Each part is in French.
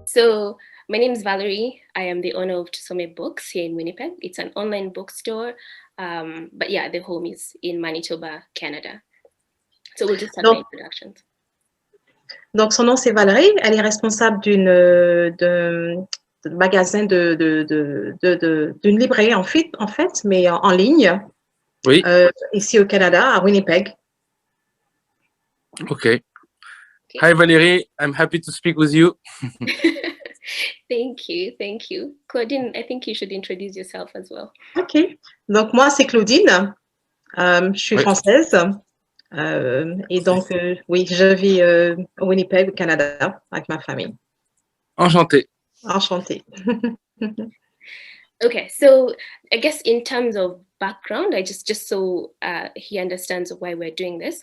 So my name is Valerie. I am the owner of Tusome Books here in Winnipeg. It's an online bookstore, but yeah, the home is in Manitoba, Canada. So we'll just start my Donc, introductions. donc son nom c'est Valérie, elle est responsable de magasin d'une librairie en fait, mais en ligne, Oui, ici au Canada, à Winnipeg. okay. Hi Valérie, I'm happy to speak with you. Thank you. Claudine, I think you should introduce yourself as well. Ok, donc moi c'est Claudine, je suis Oui. française et donc oui, je vis au Winnipeg, au Canada, avec ma famille. Enchanté. Enchantée. Okay, so I guess in terms of background, I just so he understands why we're doing this.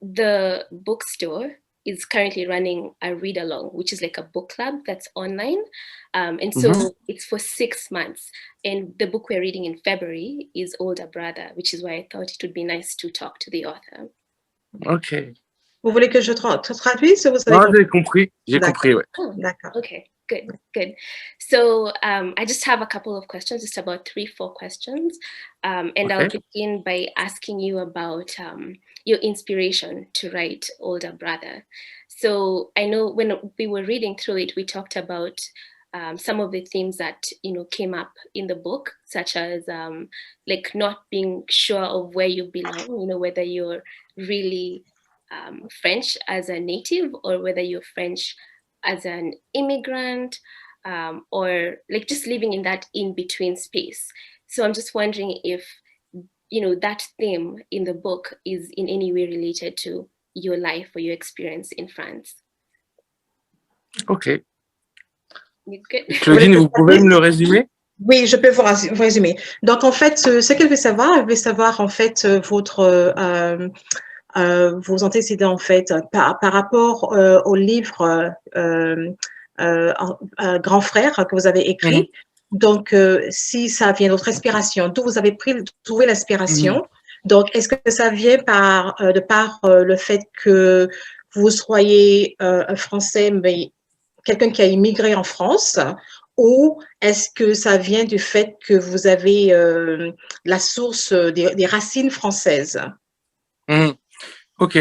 The bookstore is currently running a read along, which is like a book club that's online. And so it's for 6 months. And the book we're reading in February is Older Brother, which is why I thought it would be nice to talk to the author. Ok. Vous voulez que je traduise ou vous avez Non, compris? j'ai compris, ouais. Oh, D'accord. okay, good. So I just have a couple of questions, just about 3-4 questions. And Okay. I'll begin by asking you about your inspiration to write Older Brother. So I know when we were reading through it, we talked about some of the themes that came up in the book, such as like not being sure of where you belong, whether you're really French as a native or whether you're French as an immigrant, or like just living in that in-between space. So I'm just wondering if, that theme in the book is in any way related to your life or your experience in France. Ok. Good. Claudine, vous pouvez me le résumer? Oui, je peux vous résumer. Donc, en fait, ce qu'elle veut savoir, en fait, vos antécédents, en fait, par rapport au livre Grand Frère que vous avez écrit. Donc, si ça vient d'autre inspiration, d'où vous avez trouvé l'inspiration. Donc, est-ce que ça vient de par le fait que vous soyez un Français, mais quelqu'un qui a immigré en France, ou est-ce que ça vient du fait que vous avez la source des racines françaises? Ok.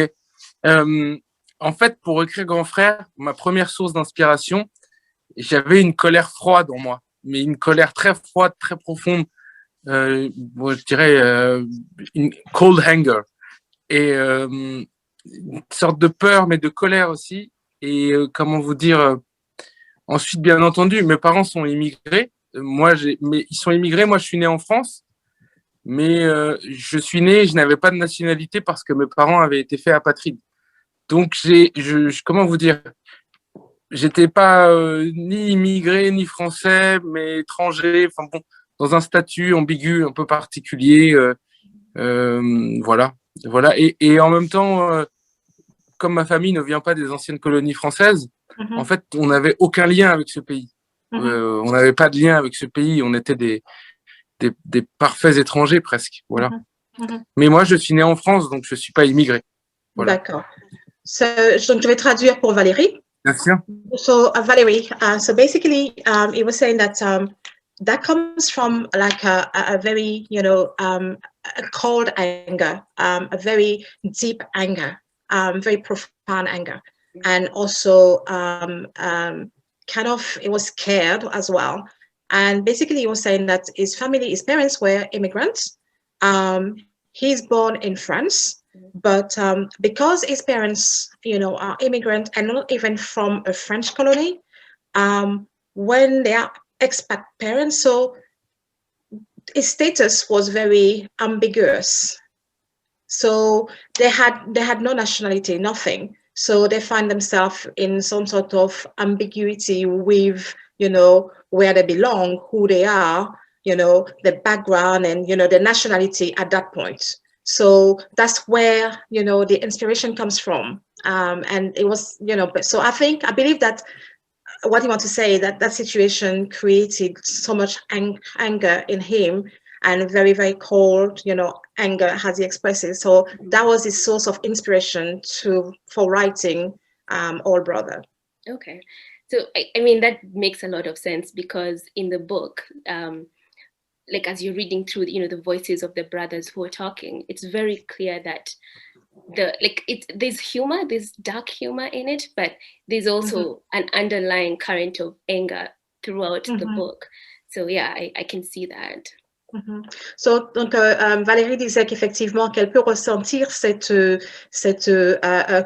En fait, pour écrire Grand Frère, ma première source d'inspiration, j'avais une colère froide en moi, mais une colère très froide, très profonde. Je dirais une cold anger. Et une sorte de peur, mais de colère aussi. Et comment vous dire, ensuite, bien entendu, mes parents sont immigrés. Mais ils sont immigrés. Moi, je suis né en France. Mais je suis né, je n'avais pas de nationalité parce que mes parents avaient été faits apatrides. Donc, comment vous dire, j'étais pas ni immigré, ni français, mais étranger, enfin bon, dans un statut ambigu, un peu particulier. Voilà. Et en même temps, comme ma famille ne vient pas des anciennes colonies françaises, en fait, on n'avait aucun lien avec ce pays. On n'avait pas de lien avec ce pays. On était des parfaits étrangers presque. Voilà. Mais moi, je suis né en France, donc je suis pas immigré. Voilà. D'accord. Donc, je vais traduire pour Valérie. Bien sûr. So, Valerie, so basically, it was saying that that comes from like a very, a cold anger, a very deep anger, very profound anger. And also kind of, it was scared as well. And basically, he was saying that his parents were immigrants. He's born in France, but because his parents, are immigrant and not even from a French colony, when they are expat parents, so his status was very ambiguous. So they had no nationality, nothing. So they find themselves in some sort of ambiguity with, where they belong, who they are, the background and, the nationality at that point. So that's where, the inspiration comes from. And it was, so I believe that what you want to say, that situation created so much anger in him, and very, very cold, anger as he expresses. So that was his source of inspiration for writing Older Brother. Okay. So, I mean, that makes a lot of sense because in the book, like as you're reading through, the voices of the brothers who are talking, it's very clear that there's humor, there's dark humor in it, but there's also an underlying current of anger throughout the book. So yeah, I can see that. So, donc, Valérie disait qu'effectivement, qu'elle peut ressentir cette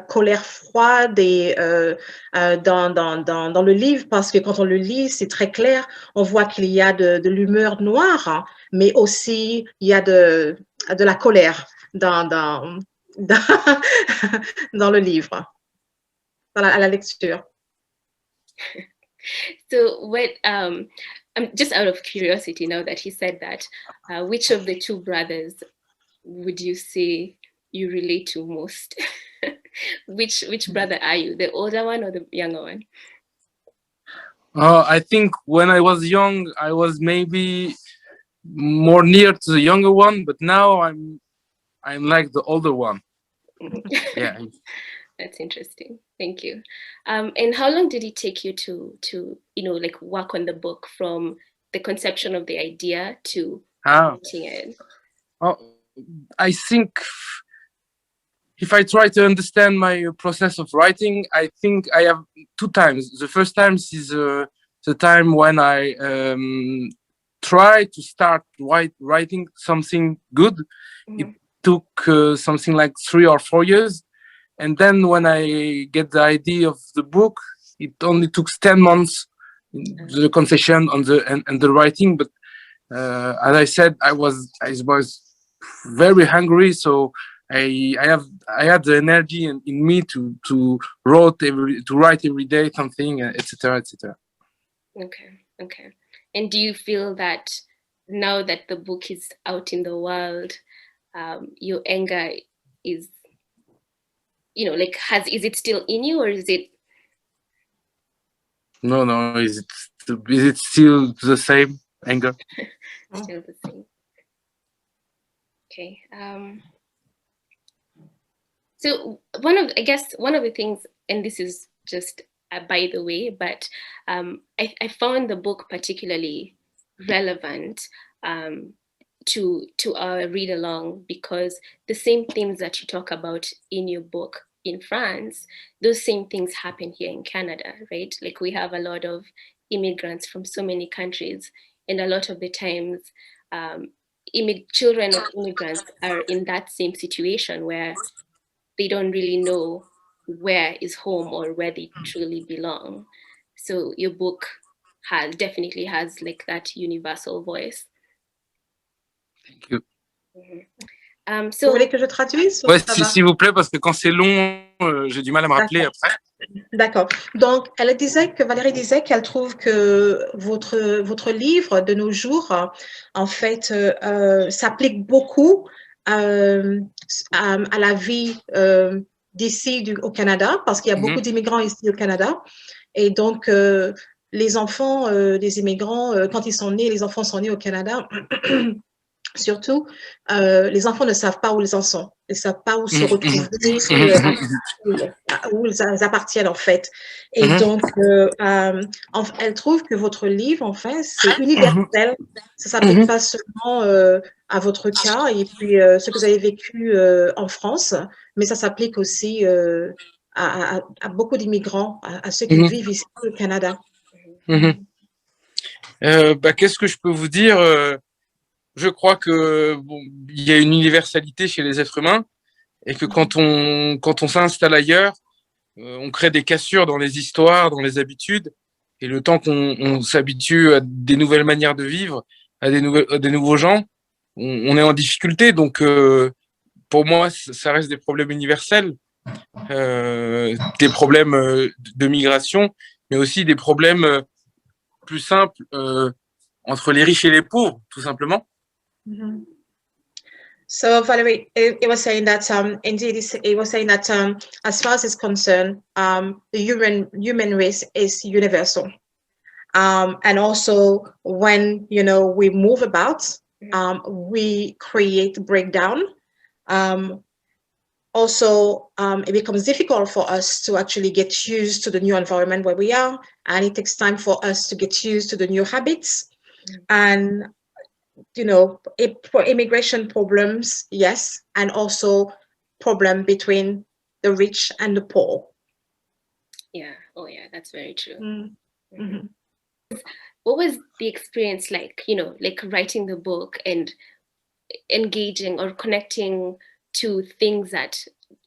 colère froide dans le livre, parce que quand on le lit, c'est très clair, on voit qu'il y a de l'humeur noire, hein, mais aussi il y a de la colère dans le livre, à la lecture. So what, I'm just out of curiosity now that he said that, which of the two brothers would you say you relate to most? Which brother are you, the older one or the younger one? I think when I was young, I was maybe more near to the younger one, but now I'm like the older one. Yeah. That's interesting. Thank you. And how long did it take you to like work on the book from the conception of the idea to writing it? I think if I try to understand my process of writing, I think I have two times. The first time is the time when I try to start writing something good. It took something like 3 or 4 years. And then when I get the idea of the book, it only took 10 months, the concession on the writing. But as I said, I was very hungry, so I had the energy in me to write every day something, etc., etc. Okay. And do you feel that now that the book is out in the world, your anger is, like is it still in you, or is it? No. Is it still the same anger? Still the same. Okay. So one of the things, and this is just by the way, but I found the book particularly relevant to our read along, because the same themes that you talk about in your book in France, those same things happen here in Canada, right? Like we have a lot of immigrants from so many countries, and a lot of the times children of immigrants are in that same situation where they don't really know where is home or where they truly belong. So your book definitely has like that universal voice. Thank you. Vous voulez que je traduise? Ouais, s'il vous plaît, parce que quand c'est long, j'ai du mal à me rappeler après. D'accord. Donc, Valérie disait qu'elle trouve que votre livre de nos jours, en fait, s'applique beaucoup à la vie d'ici au Canada, parce qu'il y a beaucoup d'immigrants ici au Canada. Et donc, les enfants des immigrants, quand ils sont nés, les enfants sont nés au Canada, surtout, les enfants ne savent pas où ils en sont. Ils ne savent pas où se retrouver, où ils appartiennent en fait. Et donc, elle trouve que votre livre, en fait, c'est universel. Ça ne s'applique pas seulement à votre cas et puis ce que vous avez vécu en France, mais ça s'applique aussi à beaucoup d'immigrants, à ceux qui vivent ici au Canada. Qu'est-ce que je peux vous dire? Je crois que il y a une universalité chez les êtres humains et que quand on s'installe ailleurs, on crée des cassures dans les histoires, dans les habitudes, et le temps qu'on s'habitue à des nouvelles manières de vivre, à des nouveaux gens, on est en difficulté. Donc pour moi, ça reste des problèmes universels, des problèmes de migration, mais aussi des problèmes plus simples entre les riches et les pauvres, tout simplement. So Valerie, it was saying that indeed it was saying that as far as it's concerned, the human race is universal, and also when we move about, we create breakdown, also, it becomes difficult for us to actually get used to the new environment where we are, and it takes time for us to get used to the new habits. And, you know, for immigration problems, yes, and also problem between the rich and the poor. Yeah. Oh, yeah, that's very true. Mm-hmm. What was the experience like, you know, like writing the book and engaging or connecting to things that,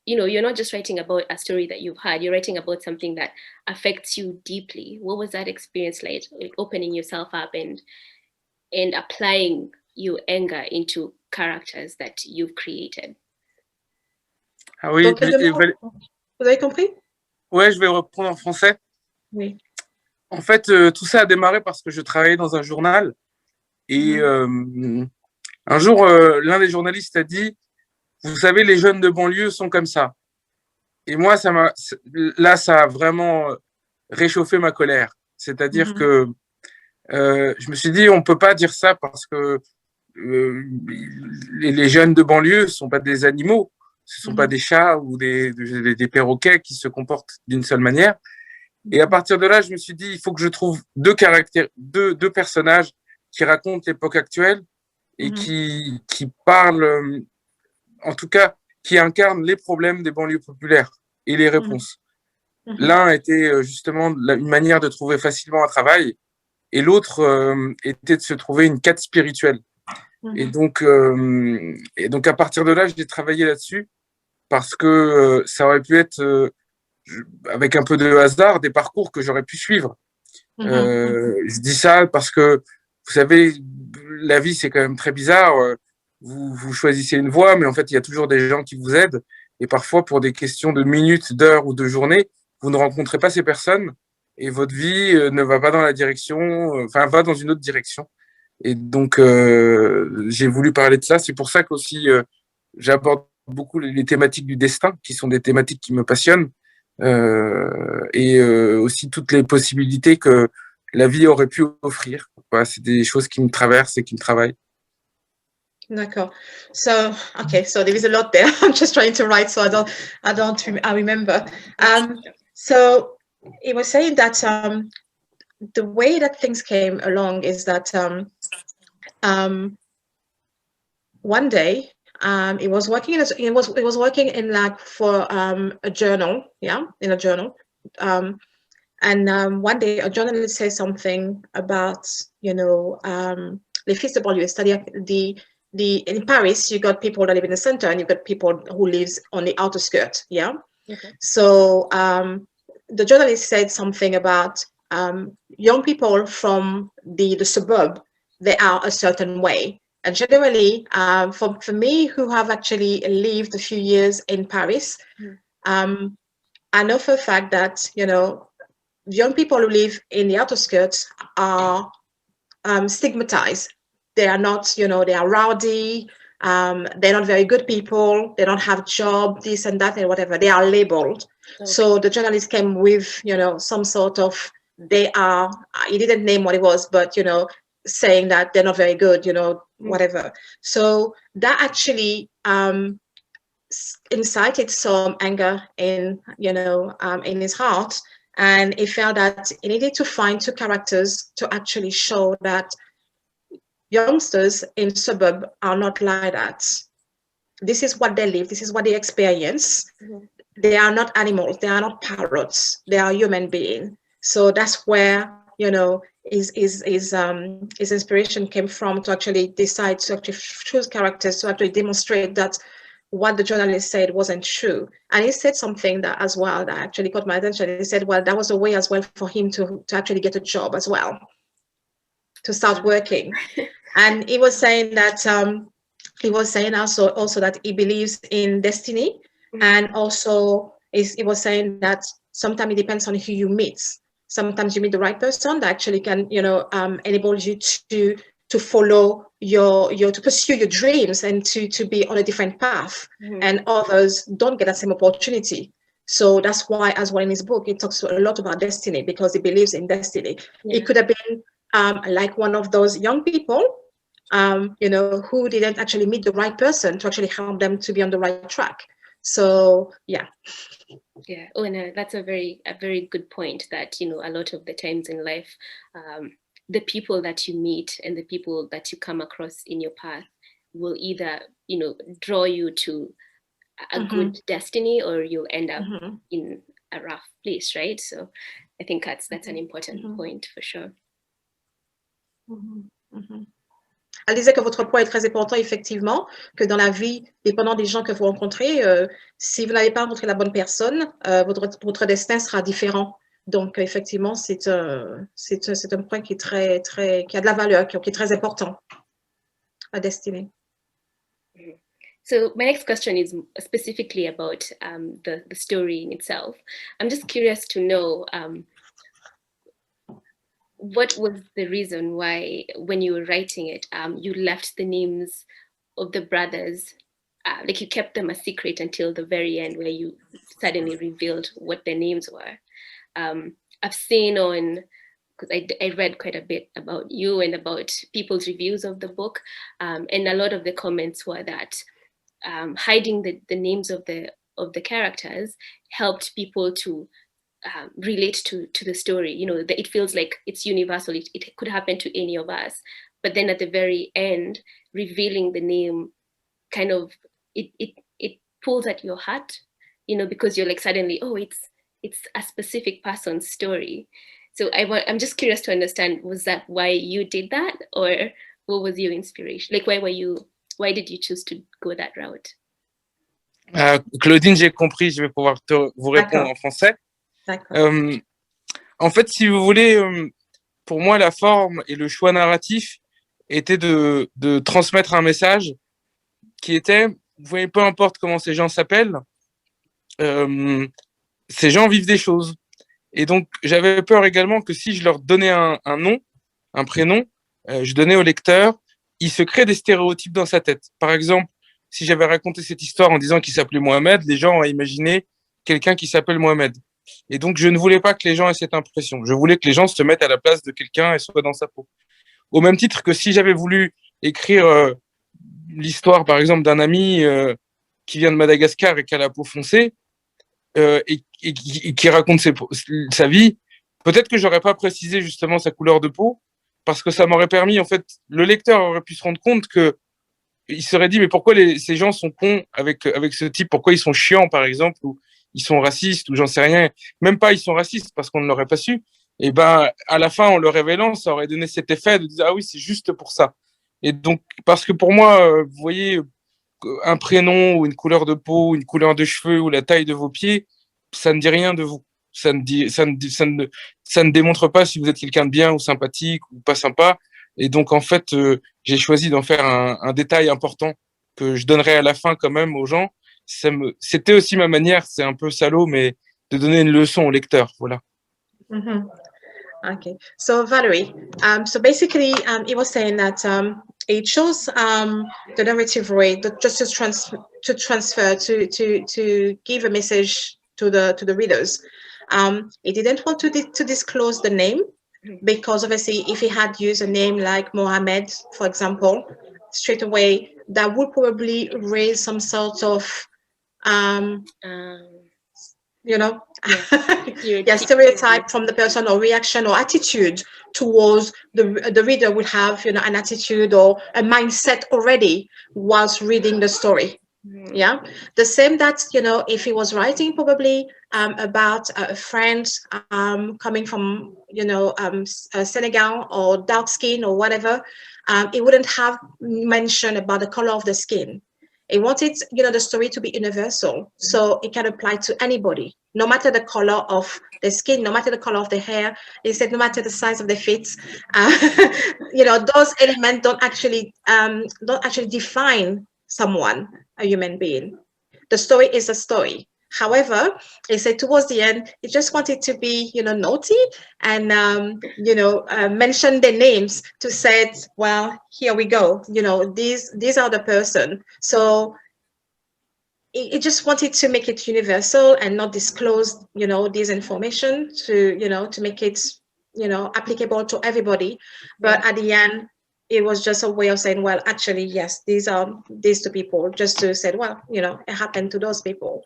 you know, you're not just writing about a story that you've had, you're writing about something that affects you deeply. What was that experience like opening yourself up and applying your anger into characters that you've created? Ah oui, Donc, vous avez compris? Ouais, je vais reprendre en français. Oui. En fait, tout ça a démarré parce que je travaillais dans un journal et un jour, l'un des journalistes a dit, vous savez, les jeunes de banlieue sont comme ça. Et moi, ça a vraiment réchauffé ma colère. C'est-à-dire que je me suis dit, on peut pas dire ça parce que les jeunes de banlieue sont pas des animaux, ce sont pas des chats ou des perroquets qui se comportent d'une seule manière. Et à partir de là, je me suis dit, il faut que je trouve deux personnages qui racontent l'époque actuelle et qui parlent, en tout cas, qui incarnent les problèmes des banlieues populaires et les réponses. L'un était justement une manière de trouver facilement un travail et l'autre était de se trouver une quête spirituelle. Et donc, à partir de là, j'ai travaillé là-dessus parce que ça aurait pu être, avec un peu de hasard, des parcours que j'aurais pu suivre. Je dis ça parce que, vous savez, la vie, c'est quand même très bizarre. Vous choisissez une voie, mais en fait, il y a toujours des gens qui vous aident. Et parfois, pour des questions de minutes, d'heures ou de journées, vous ne rencontrez pas ces personnes et votre vie ne va pas dans la direction, enfin, va dans une autre direction. Et donc, j'ai voulu parler de ça. C'est pour ça qu'aussi, j'aborde beaucoup les thématiques du destin, qui sont des thématiques qui me passionnent, et aussi toutes les possibilités que la vie aurait pu offrir. Voilà, c'est des choses qui me traversent et qui me travaillent. D'accord. So, okay, so there is a lot there. I'm just trying to write, so I remember. So it was saying that the way that things came along is that one day it was working in like for a journal, in a journal, and one day a journalist says something about, you know, les fils de banlieue, c'est-à-dire in Paris, you got people that live in the center and you've got people who lives on the outer skirt. Yeah. Okay. So the journalist said something about young people from the suburb, they are a certain way. And generally, for me, who have actually lived a few years in Paris, I know for a fact that, you know, young people who live in the outer skirts are stigmatized. They are not, you know, they are rowdy, they're not very good people, they don't have job, this and that and whatever, they are labeled. Okay. So the journalist came with, you know, some sort of, he didn't name what it was, but, you know, saying that they're not very good, you know, whatever. So that actually incited some anger in, you know, in his heart. And he felt that he needed to find two characters to actually show that youngsters in suburb are not like that. This is what they live. This is what they experience. They are not animals. They are not parrots. They are human beings. So that's where, you know, his inspiration came from, to actually decide to actually choose characters to actually demonstrate that what the journalist said wasn't true. And he said something that as well that actually caught my attention. He said, well, that was a way as well for him to actually get a job as well, to start working. And he was saying that he was saying also that he believes in destiny, and also he was saying that sometimes it depends on who you meet. Sometimes you meet the right person that actually can, you know, enable you to follow to pursue your dreams and to be on a different path. And others don't get that same opportunity. So that's why, as well, in his book, he talks a lot about destiny, because he believes in destiny. Yeah. It could have been like one of those young people, you know, who didn't actually meet the right person to actually help them to be on the right track. So yeah. Yeah. Oh, no, that's a very good point. That, you know, a lot of the times in life, the people that you meet and the people that you come across in your path will either, you know, draw you to a good destiny, or you'll end up in a rough place, right? So I think that's an important point for sure. Elle disait que votre point est très important, effectivement, que dans la vie, dépendant des gens que vous rencontrez, si vous n'avez pas rencontré la bonne personne, votre destin sera différent. Donc, effectivement, c'est un point qui est qui a de la valeur, qui est très important, la destinée. So my next question is specifically about the story in itself. I'm just curious to know what was the reason why, when you were writing it, you left the names of the brothers, like you kept them a secret until the very end, where you suddenly revealed what their names were. I've seen on, because I read quite a bit about you and about people's reviews of the book, and a lot of the comments were that hiding the names of the characters helped people to relate to the story. You know, it feels like it's universal. It could happen to any of us. But then at the very end, revealing the name kind of, it pulls at your heart, you know, because you're like suddenly, oh, it's a specific person's story. So I'm just curious to understand, was that why you did that, or what was your inspiration? Like, why did you choose to go that route? Claudine, j'ai compris, je vais pouvoir vous répondre en français. En fait, si vous voulez, pour moi, la forme et le choix narratif était de transmettre un message qui était, vous voyez, peu importe comment ces gens s'appellent, ces gens vivent des choses. Et donc, j'avais peur également que si je leur donnais un nom, un prénom, je donnais au lecteur, il se crée des stéréotypes dans sa tête. Par exemple, si j'avais raconté cette histoire en disant qu'il s'appelait Mohamed, les gens auraient imaginé quelqu'un qui s'appelle Mohamed. Et donc, je ne voulais pas que les gens aient cette impression. Je voulais que les gens se mettent à la place de quelqu'un et soient dans sa peau. Au même titre que si j'avais voulu écrire l'histoire, par exemple, d'un ami qui vient de Madagascar et qui a la peau foncée, et qui raconte sa vie, peut-être que j'aurais pas précisé justement sa couleur de peau, parce que ça m'aurait permis, en fait, le lecteur aurait pu se rendre compte que il serait dit, mais pourquoi ces gens sont cons avec ce type, pourquoi ils sont chiants, par exemple, ou ils sont racistes, ou j'en sais rien. Même pas ils sont racistes, parce qu'on ne l'aurait pas su. Et ben, à la fin, en le révélant, ça aurait donné cet effet de dire, ah oui, c'est juste pour ça. Et donc, parce que pour moi, vous voyez, un prénom ou une couleur de peau, une couleur de cheveux ou la taille de vos pieds, ça ne dit rien de vous. Ça ne démontre pas si vous êtes quelqu'un de bien ou sympathique ou pas sympa. Et donc, en fait, j'ai choisi d'en faire un détail important que je donnerai à la fin quand même aux gens. C'était aussi ma manière, c'est un peu salaud, mais de donner une leçon au lecteur. Voilà. Okay, so Valerie, so basically, he was saying that he chose the narrative way, just to transfer, to give a message to the readers. He didn't want to disclose the name, because obviously, if he had used a name like Mohammed, for example, straight away, that would probably raise some sort of you know, stereotype from the person, or reaction or attitude towards the reader would have, you know, an attitude or a mindset already whilst reading the story. Yeah, the same that, you know, if he was writing probably about a friend coming from, you know, Senegal or dark skin or whatever, he wouldn't have mentioned about the color of the skin. He wanted, you know, the story to be universal, so it can apply to anybody, no matter the color of the skin, no matter the color of the hair. He said, no matter the size of the feet, you know, those elements don't actually define someone, a human being. The story is a story. However, he said towards the end, he just wanted to be, you know, naughty and, you know, mention their names to say, well, here we go. You know, these are the person. So he just wanted to make it universal and not disclose, you know, this information to, you know, to make it, you know, applicable to everybody. But at the end, it was just a way of saying, well, actually, yes, these are these two people, just to say, well, you know, it happened to those people.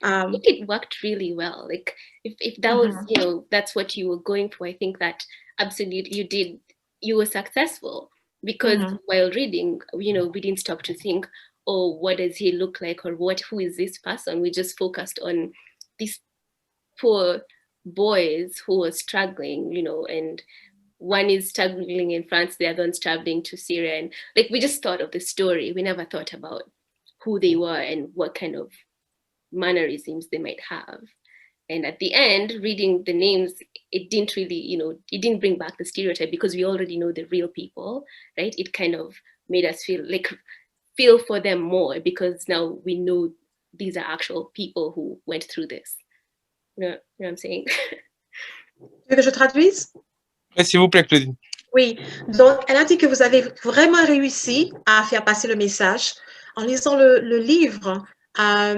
I think it worked really well. Like if that was, you know, that's what you were going for, I think that absolutely you were successful, because while reading, you know, we didn't stop to think, oh, what does he look like, or who is this person? We just focused on these poor boys who were struggling, you know, and one is struggling in France, the other one's traveling to Syria. And like, we just thought of the story. We never thought about who they were and what kind of mannerisms they might have. And at the end, reading the names, it didn't really, you know, it didn't bring back the stereotype, because we already know the real people, right? It kind of made us feel for them more, because now we know these are actual people who went through this. You know what I'm saying? Tu veux que je traduise? Ouais, s'il vous plaît, Claudine. Oui, donc elle a dit que vous avez vraiment réussi à faire passer le message. En lisant le livre, à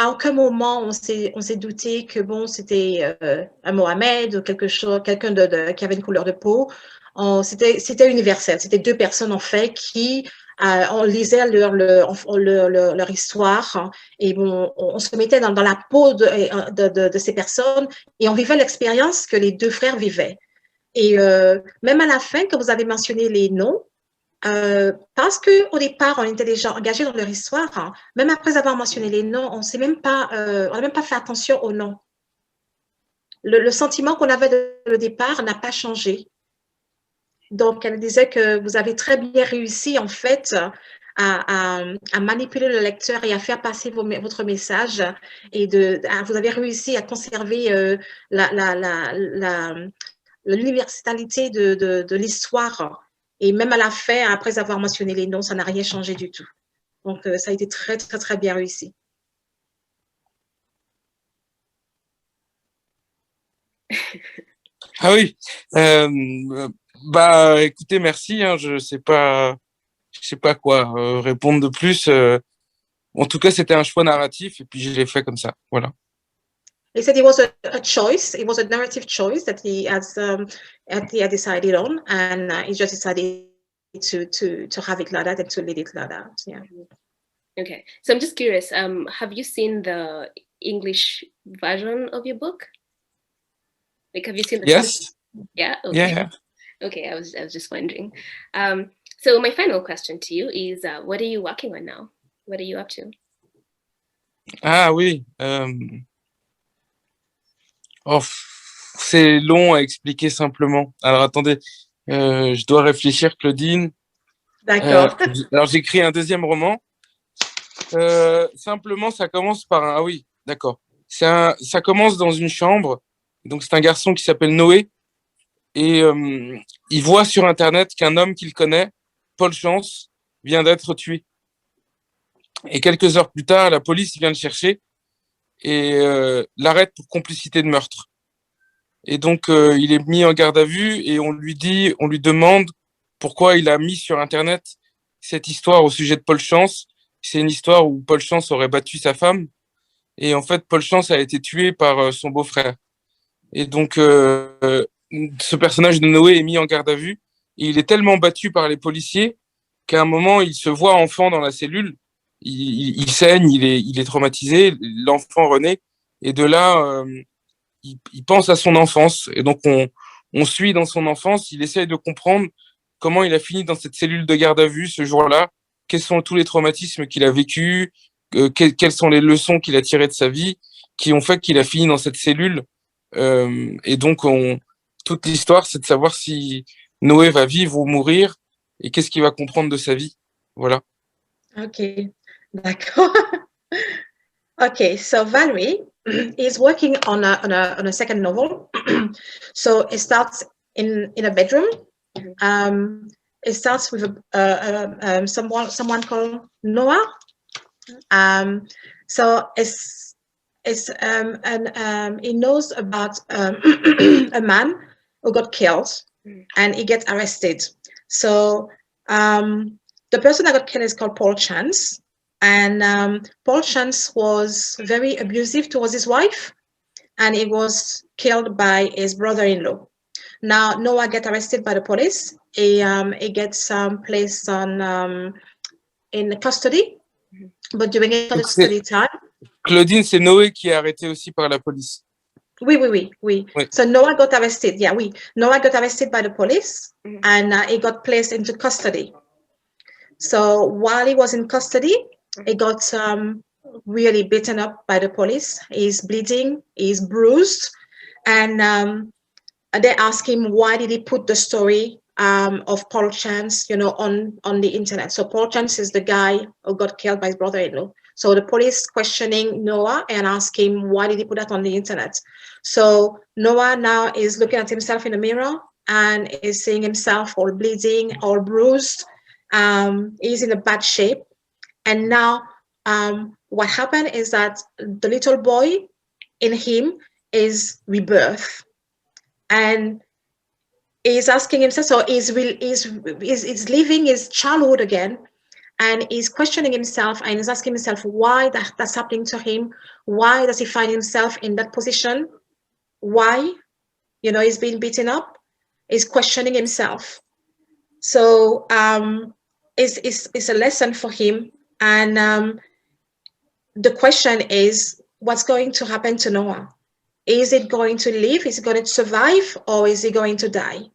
aucun moment on s'est douté que bon, c'était un Mohamed ou quelque chose, quelqu'un qui avait une couleur de peau. C'était universel. C'était deux personnes en fait qui on lisait leur histoire, hein, et bon, on se mettait dans la peau de ces personnes et on vivait l'expérience que les deux frères vivaient. Et même à la fin, quand vous avez mentionné les noms, parce qu'au départ, on était déjà engagé dans leur histoire, hein, même après avoir mentionné les noms, on n'a même pas fait attention aux noms. Le sentiment qu'on avait au départ n'a pas changé. Donc, elle disait que vous avez très bien réussi, en fait, à manipuler le lecteur et à faire passer votre message. Et vous avez réussi à conserver l'universalité de l'histoire. Et même à la fin, après avoir mentionné les noms, ça n'a rien changé du tout. Donc, ça a été très, très, très bien réussi. Ah oui, bah écoutez, merci, hein, je sais pas quoi répondre de plus. En tout cas, c'était un choix narratif et puis je l'ai fait comme ça, voilà. He said it was a choice. It was a narrative choice that he had decided on, and he just decided to have it like that and to let it like that. Yeah. Okay, so I'm just curious. Have you seen the English version of your book? Like, have you seen the? Yes. Yeah. Okay. Yeah. Okay, I was just wondering. So my final question to you is, what are you working on now? What are you up to? Ah oui. Oh, c'est long à expliquer simplement. Alors attendez, je dois réfléchir, Claudine. D'accord. Alors j'écris un deuxième roman. Simplement, ça commence par un... Ah oui, d'accord. Ça commence dans une chambre. Donc c'est un garçon qui s'appelle Noé. Et il voit sur Internet qu'un homme qu'il connaît, Paul Chance, vient d'être tué. Et quelques heures plus tard, la police vient le chercher et l'arrête pour complicité de meurtre. Et donc, il est mis en garde à vue et on lui demande pourquoi il a mis sur Internet cette histoire au sujet de Paul Chance. C'est une histoire où Paul Chance aurait battu sa femme. Et en fait, Paul Chance a été tué par son beau-frère. Et donc, ce personnage de Noé est mis en garde à vue. Et il est tellement battu par les policiers qu'à un moment, il se voit enfant dans la cellule. Il saigne, il est traumatisé. L'enfant renaît. Et de là, il pense à son enfance. Et donc, on suit dans son enfance. Il essaye de comprendre comment il a fini dans cette cellule de garde à vue ce jour-là. Quels sont tous les traumatismes qu'il a vécus, quelles sont les leçons qu'il a tirées de sa vie, qui ont fait qu'il a fini dans cette cellule. Et donc, toute l'histoire, c'est de savoir si Noé va vivre ou mourir et qu'est-ce qu'il va comprendre de sa vie. Voilà. Ok, d'accord. Okay, so Valerie is working on a second novel. So it starts in a bedroom. It starts with someone called Noah. So he knows about a man who got killed and he gets arrested. So the person that got killed is called Paul Chance. And Paul Chance was very abusive towards his wife, and he was killed by his brother-in-law. Now, Noah gets arrested by the police, he gets placed on in custody, but during his Donc custody time. Claudine, c'est Noé qui est arrêté aussi par la police. Oui. So Noah got arrested. Yeah, Noah got arrested by the police, and he got placed into custody. So while he was in custody, he got really beaten up by the police. He's bleeding, he's bruised, and they asked him why did he put the story of Paul Chance, on the internet. So Paul Chance is the guy who got killed by his brother-in-law. So the police questioning Noah and ask him why did he put that on the internet. So Noah now is looking at himself in the mirror and is seeing himself all bleeding, all bruised. He's in a bad shape. And now what happened is that the little boy in him is rebirth. And he's asking himself, so he's living his childhood again, and he's questioning himself and he's asking himself why that's happening to him. Why does he find himself in that position? Why? He's being beaten up. He's questioning himself. So it's a lesson for him. And the question is, what's going to happen to Noah? Is it going to live? Is it going to survive? Or is he going to die?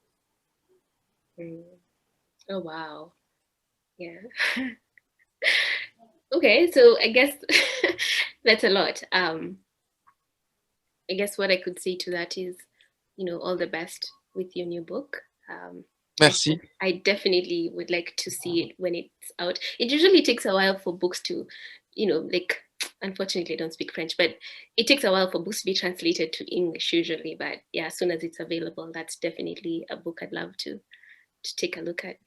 Oh, wow. Yeah. Okay, so I guess that's a lot. I guess what I could say to that is, all the best with your new book. Merci. I definitely would like to see it when it's out. It usually takes a while for books to, unfortunately I don't speak French, but it takes a while for books to be translated to English usually. But yeah, as soon as it's available, that's definitely a book I'd love to take a look at.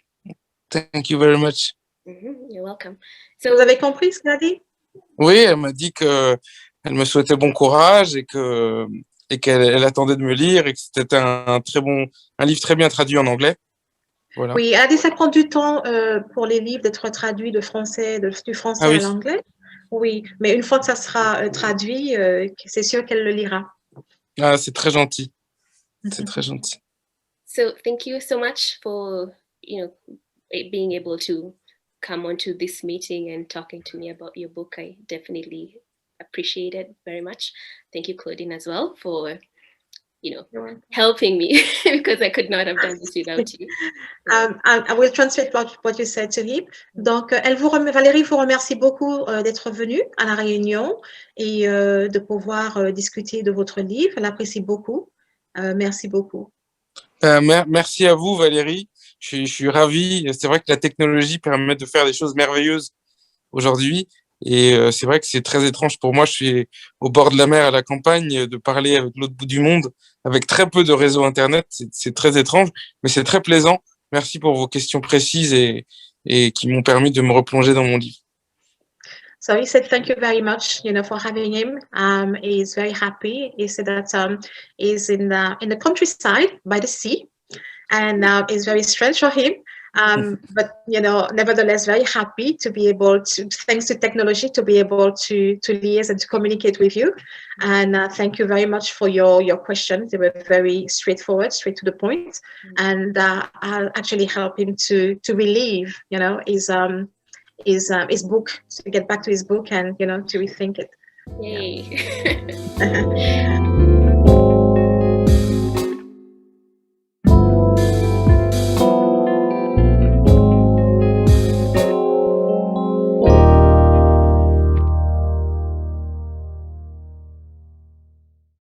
Thank you very much. You're welcome. So, vous avez compris ce qu'elle a dit? Oui, elle m'a dit qu'elle me souhaitait bon courage et qu'elle attendait de me lire et que c'était un livre très bien traduit en anglais. Voilà. Oui, elle a dit que ça prend du temps pour les livres d'être traduits du français à l'anglais. Oui, mais une fois que ça sera traduit, c'est sûr qu'elle le lira. Ah, c'est très gentil. C'est très gentil. So thank you so much for, being able to come onto this meeting and talking to me about your book. I definitely appreciate it very much. Thank you, Claudine, as well, for helping me because I could not have done this without you. I will translate what you said to him. Donc, Valérie vous remercie beaucoup d'être venue à la réunion et de pouvoir discuter de votre livre. Elle apprécie beaucoup. Merci beaucoup. Merci à vous, Valérie. Je suis ravi. C'est vrai que la technologie permet de faire des choses merveilleuses aujourd'hui. Et c'est vrai que c'est très étrange pour moi. Je suis au bord de la mer, à la campagne, de parler avec l'autre bout du monde, avec très peu de réseau Internet. C'est très étrange, mais c'est très plaisant. Merci pour vos questions précises et qui m'ont permis de me replonger dans mon livre. So he said, thank you very much, for having him. He's very happy. He said that he's in the countryside by the sea, and it's very strange for him. But nevertheless, very happy to be able to, thanks to technology, to be able to liaise and to communicate with you. And thank you very much for your questions. They were very straightforward, straight to the point, and I'll actually help him to relieve, his book, to get back to his book and to rethink it. Yay.